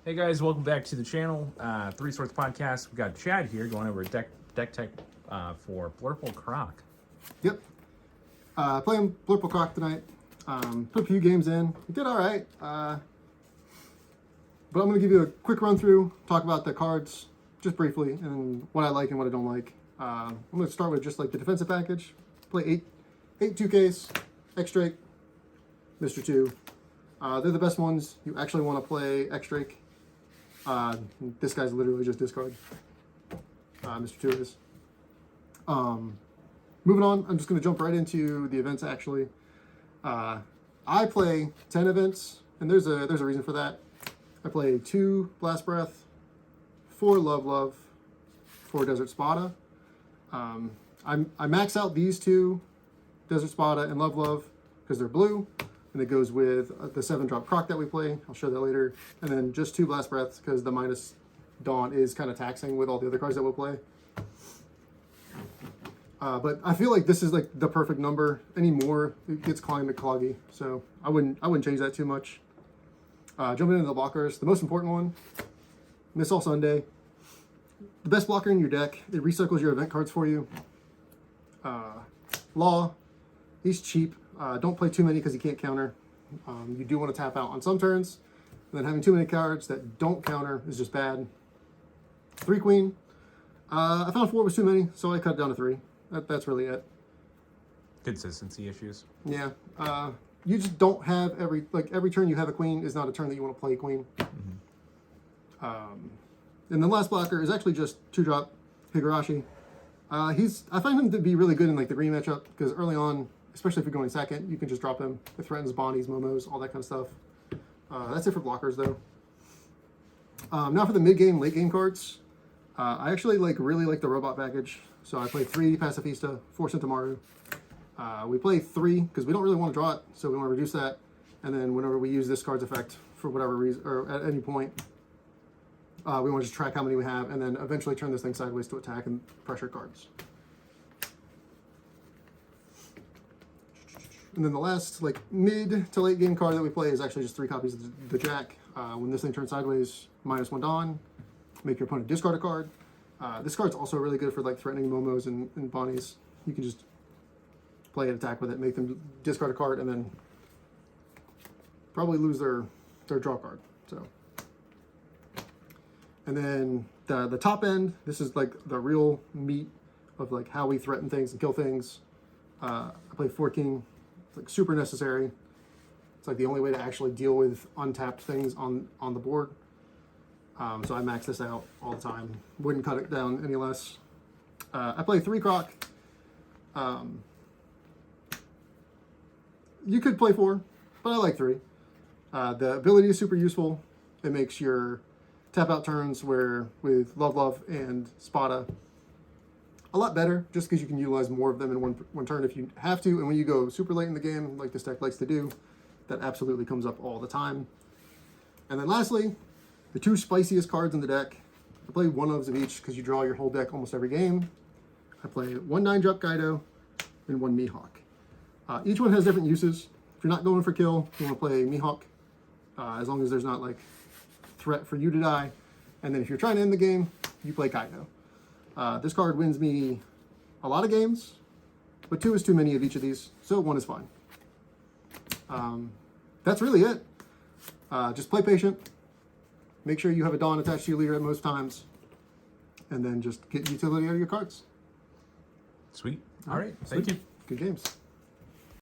Hey guys, welcome back to the channel. Three Source Podcast. We got Chad here going over deck tech for Blurple Croc. Yep. Playing Blurple Croc tonight. Put a few games in. We did all right. But I'm going to give you a quick run through, talk about the cards just briefly, and what I like and what I don't like. I'm going to start with just like the defensive package. Play eight 2Ks, X-Drake, Mr. 2. They're the best ones. You actually want to play X-Drake. This guy's literally just discard. Mr. 2 is. Moving on, I'm just going to jump right into the events actually. I play 10 events, and there's a reason for that. I play 2 Blast Breath, 4 Love, 4 Desert Spada. I max out these 2, Desert Spada and Love, because they're blue, and it goes with the 7-drop Croc that we play. I'll show that later. And then just 2 Blast Breaths, because the minus Dawn is kind of taxing with all the other cards that we'll play. But I feel like this is like the perfect number. Any more, it gets climate cloggy. So I wouldn't change that too much. Jumping into the blockers, the most important one, Miss All Sunday. The best blocker in your deck. It recycles your event cards for you. Law, he's cheap. Don't play too many because he can't counter. You do want to tap out on some turns. And then having too many cards that don't counter is just bad. 3 Queen. I found 4 was too many, so I cut it down to 3. That's really it. Consistency issues. Yeah. You just don't have every turn you have a queen is not a turn that you want to play a queen. And the last blocker is actually just 2-drop Higurashi. I find him to be really good in like the green matchup because early on, especially if you're going second, you can just drop him. It threatens Bonnies, Momos, all that kind of stuff. That's it for blockers though. Now for the mid game, late game cards. I actually really like the robot package. So I play 3 Pacifista, 4 Sentamaru. We play 3 because we don't really want to draw it, so we want to reduce that. And then whenever we use this card's effect for whatever reason, or at any point, we want to just track how many we have, and then eventually turn this thing sideways to attack and pressure cards. And then the last mid to late game card that we play is actually just 3 copies of the Jack. When this thing turns sideways, -1 Dawn. Make your opponent discard a card. This card's also really good for threatening Momos and Bonnies. You can just play an attack with it, make them discard a card, and then probably lose their draw card. So, and then the top end, this is the real meat of how we threaten things and kill things. I play 4 King. It's super necessary. It's the only way to actually deal with untapped things on the board. So I max this out all the time. Wouldn't cut it down any less. I play 3 Croc. You could play 4, but I like 3. The ability is super useful. It makes your tap out turns with Love and Spada a lot better, just because you can utilize more of them in one turn if you have to. And when you go super late in the game, like this deck likes to do, that absolutely comes up all the time. And then lastly, the 2 spiciest cards in the deck. I play 1 of each because you draw your whole deck almost every game. I play 1 9-drop Kaido and 1 Mihawk. Each one has different uses. If you're not going for kill, you want to play Mihawk, as long as there's not threat for you to die. And then if you're trying to end the game, you play Kaido. This card wins me a lot of games, but 2 is too many of each of these, so 1 is fine. That's really it. Just play patient. Make sure you have a Dawn attached to your leader at most times, and then just get utility out of your cards. Sweet. All right. Sweet. Thank you. Good games.